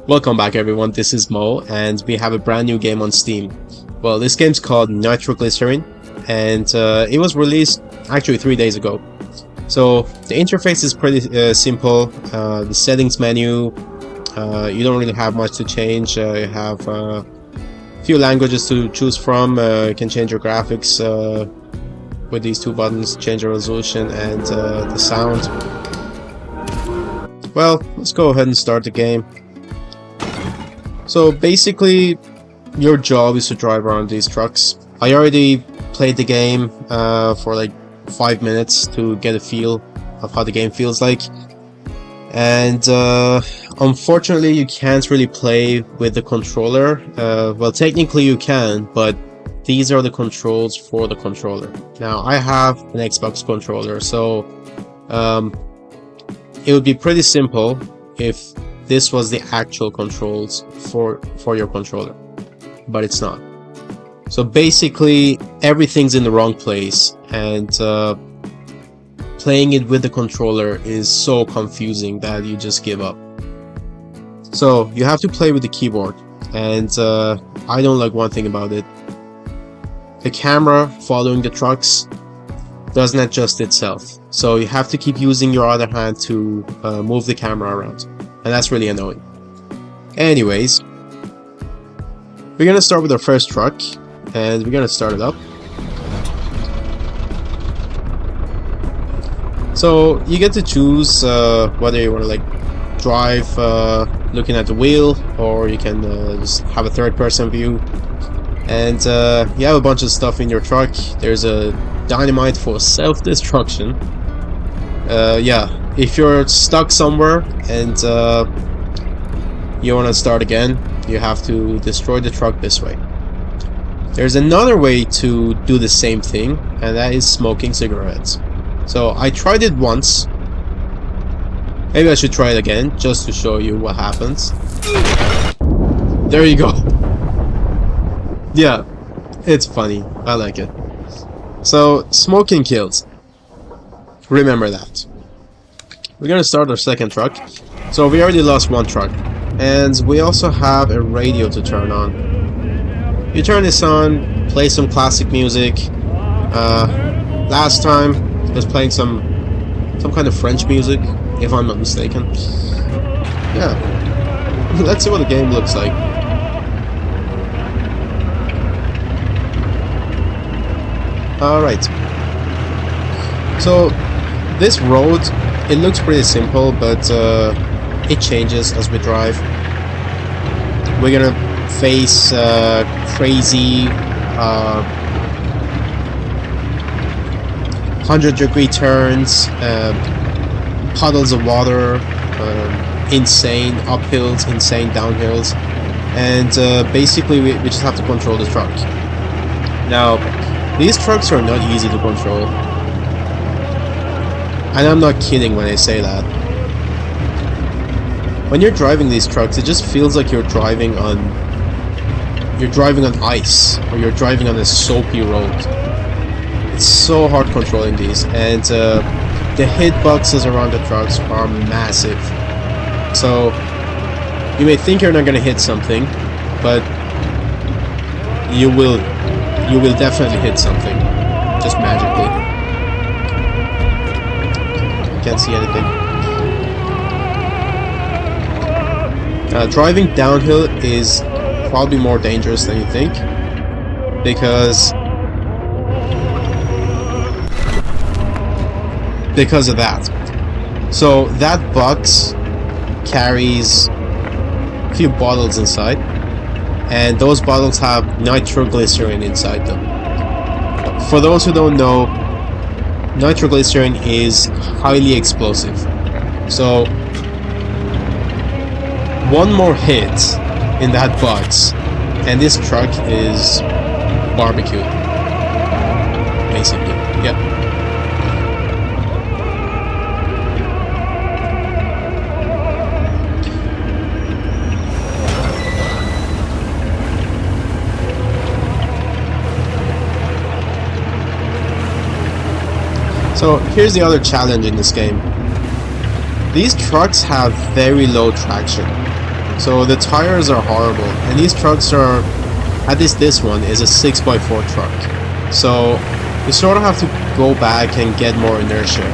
Welcome back everyone, this is Mo and we have a brand new game on Steam. Well, this game's called Nitroglycerine and it was released actually 3 days ago. So the interface is pretty simple. The settings menu, you don't really have much to change. You have a few languages to choose from. You can change your graphics with these two buttons, change the resolution and the sound. Well, let's go ahead and start the game. So basically, your job is to drive around these trucks. I already played the game for like 5 minutes to get a feel of how the game feels like. And unfortunately, you can't really play with the controller. Well, technically you can, but these are the controls for the controller. Now, I have an Xbox controller, so it would be pretty simple if this was the actual controls for your controller, but it's not. So basically everything's in the wrong place, and playing it with the controller is so confusing that you just give up. So you have to play with the keyboard, and I don't like one thing about it. The camera following the trucks doesn't adjust itself, so you have to keep using your other hand to move the camera around. And that's really annoying. Anyways, we're gonna start with our first truck, and we're gonna start it up. So you get to choose whether you want to like drive looking at the wheel, or you can just have a third-person view. And you have a bunch of stuff in your truck. There's a dynamite for self-destruction. Yeah. If you're stuck somewhere and you want to start again, you have to destroy the truck this way. There's another way to do the same thing, and that is smoking cigarettes. So I tried it once. Maybe I should try it again, just to show you what happens. There you go. Yeah, it's funny. I like it. So, smoking kills. Remember that. We're gonna start our second truck. So we already lost one truck, and we also have a radio to turn on. You turn this on, play some classic music. Last time it was playing some kind of French music, if I'm not mistaken. Yeah, let's see what the game looks like. Alright, so this road, it looks pretty simple, but it changes as we drive. We're gonna face crazy 100-degree turns, puddles of water, insane uphills, insane downhills, and basically we just have to control the truck. Now, these trucks are not easy to control. And I'm not kidding when I say that. When you're driving these trucks, it just feels like you're driving on ice, or you're driving on a soapy road. It's so hard controlling these, and the hitboxes around the trucks are massive. So you may think you're not gonna hit something, but you will definitely hit something, just magically. Can't see anything. Driving downhill is probably more dangerous than you think, because of that. So that box carries a few bottles inside, and those bottles have nitroglycerine inside them. For those who don't know, nitroglycerine is highly explosive. So one more hit in that box and this truck is barbecued, basically. Yep. So here's the other challenge in this game. These trucks have very low traction. So the tires are horrible, and these trucks are, at least this one is a 6x4 truck. So you sort of have to go back and get more inertia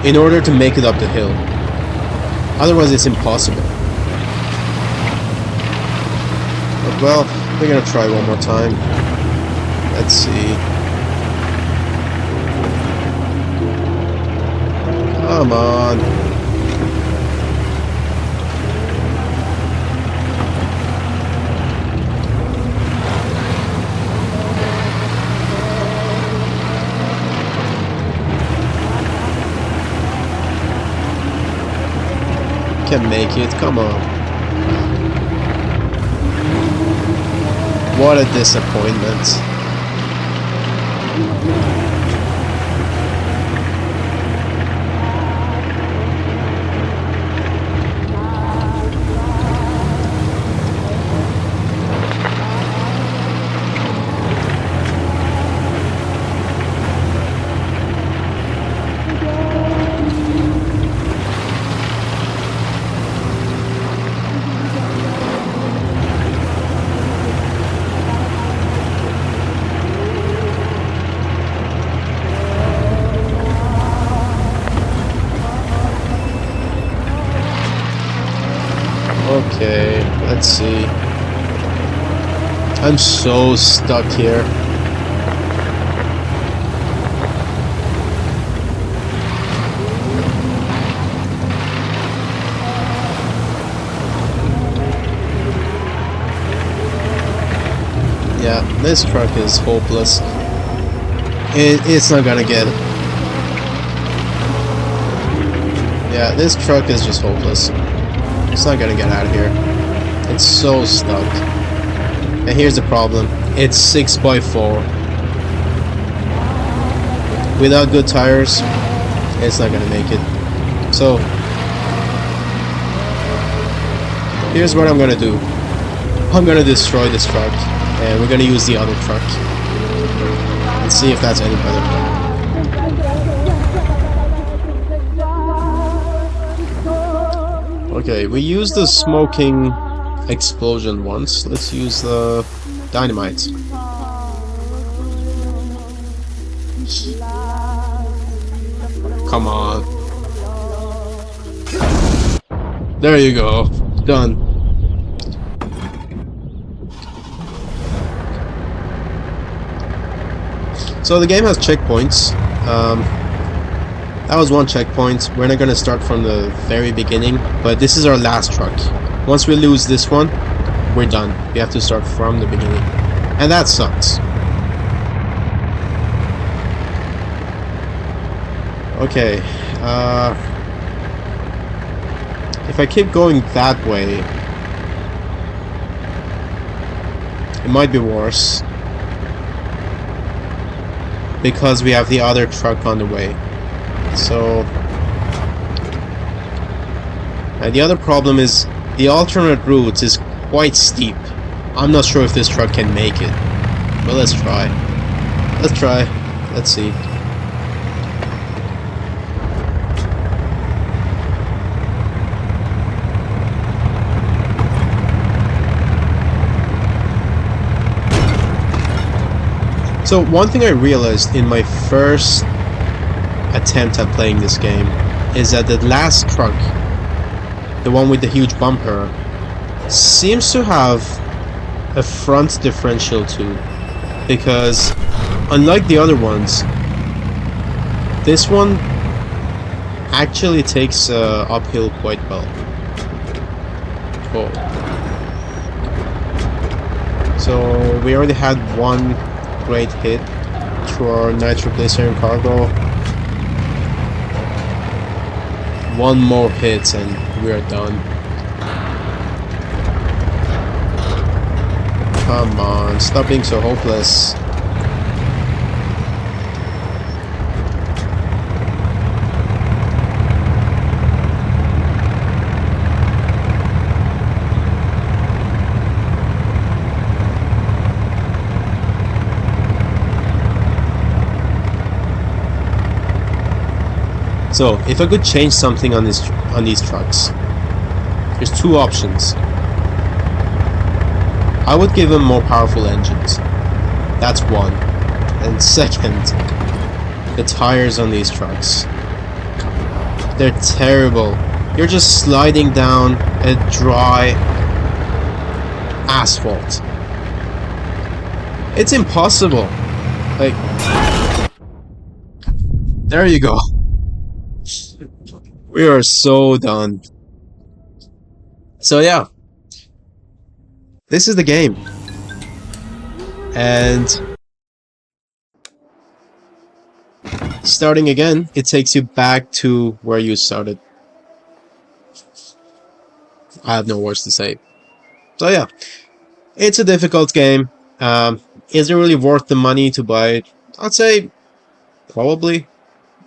in order to make it up the hill. Otherwise it's impossible. But well, we're gonna try one more time. Let's see. Come on. Can make it, come on. What a disappointment. Okay, let's see. I'm so stuck here. Yeah, this truck is hopeless. It's not gonna get it. Yeah, this truck is just hopeless. It's not gonna get out of here. It's so stuck. And here's the problem. It's 6x4. Without good tires, it's not gonna make it. So, here's what I'm gonna do. I'm gonna destroy this truck, and we're gonna use the other truck. And see if that's any better. Okay, we used the smoking explosion once. Let's use the dynamite. Come on. There you go. Done. So the game has checkpoints. That was one checkpoint. We're not gonna start from the very beginning, but this is our last truck. Once we lose this one, we're done. We have to start from the beginning. And that sucks. Okay, if I keep going that way, it might be worse. Because we have the other truck on the way. So, and the other problem is the alternate route is quite steep. I'm not sure if this truck can make it, but let's try. Let's try. Let's see. So one thing I realized in my first attempt at playing this game is that the last truck, the one with the huge bumper, seems to have a front differential too, because unlike the other ones, this one actually takes uphill quite well. Oh. So we already had one great hit through our nitroglycerine cargo. One more hit and we are done. Come on, stop being so hopeless. So, if I could change something on these trucks, There's two options. I would give them more powerful engines. That's one. And second, the tires on these trucks. They're terrible. You're just sliding down a dry asphalt. It's impossible. Like, there you go. We are so done. So yeah, this is the game. And starting again, it takes you back to where you started. I have no words to say. So yeah, it's a difficult game. Is it really worth the money to buy it? I'd say probably.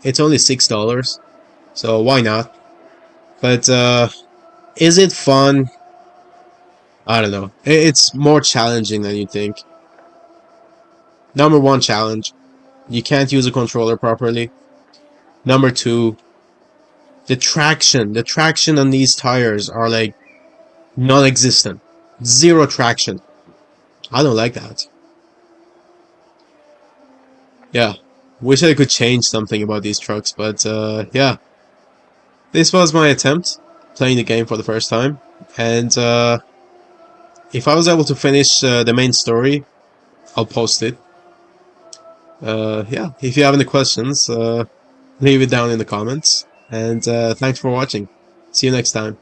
It's only $6, so why not? But is it fun? I don't know. It's more challenging than you think. Number one challenge, you can't use a controller properly. Number two, the traction on these tires are like non-existent. Zero traction. I don't like that. Yeah, wish I could change something about these trucks, but yeah. This was my attempt playing the game for the first time, and if I was able to finish the main story, I'll post it. Yeah, if you have any questions, leave it down in the comments, and thanks for watching. See you next time.